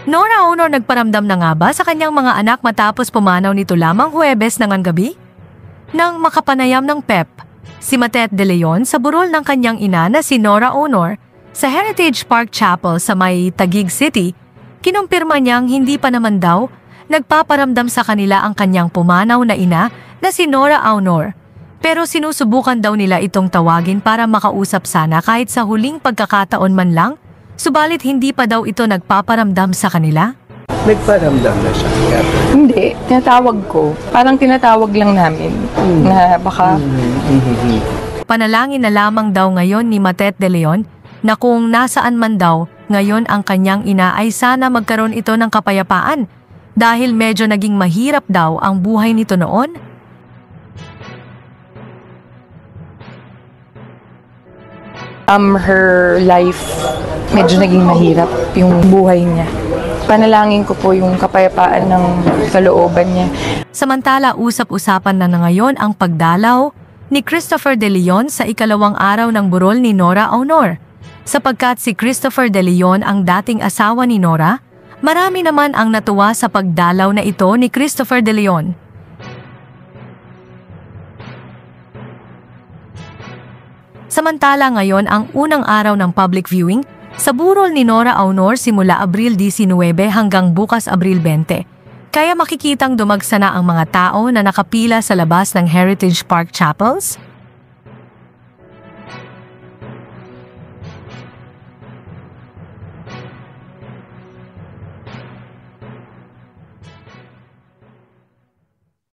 Nora Aunor nagparamdam na nga ba sa kanyang mga anak matapos pumanaw nito lamang Huwebes ng gabi? Nang makapanayam ng PEP, si Matet de Leon sa burol ng kanyang ina na si Nora Aunor sa Heritage Park Chapel sa may Taguig City, kinumpirma niyang hindi pa naman daw nagpaparamdam sa kanila ang kanyang pumanaw na ina na si Nora Aunor. Pero sinusubukan daw nila itong tawagin para makausap sana kahit sa huling pagkakataon man lang, subalit hindi pa daw ito nagpaparamdam sa kanila. Nagparamdam na siya. Hindi, tinatawag ko. Parang tinatawag lang namin na baka... Panalangin na lamang daw ngayon ni Matet de Leon na kung nasaan man daw ngayon ang kanyang ina ay sana magkaroon ito ng kapayapaan dahil medyo naging mahirap daw ang buhay nito noon. Her life, medyo naging mahirap yung buhay niya. Panalangin ko po yung kapayapaan ng kalooban niya. Samantala, usap-usapan na ngayon ang pagdalaw ni Christopher De Leon sa ikalawang araw ng burol ni Nora Aunor. Sapagkat si Christopher De Leon ang dating asawa ni Nora, marami naman ang natuwa sa pagdalaw na ito ni Christopher De Leon. Samantala ngayon ang unang araw ng public viewing sa burol ni Nora Aunor simula Abril 19 hanggang bukas Abril 20. Kaya makikitang dumagsa na ang mga tao na nakapila sa labas ng Heritage Park Chapels.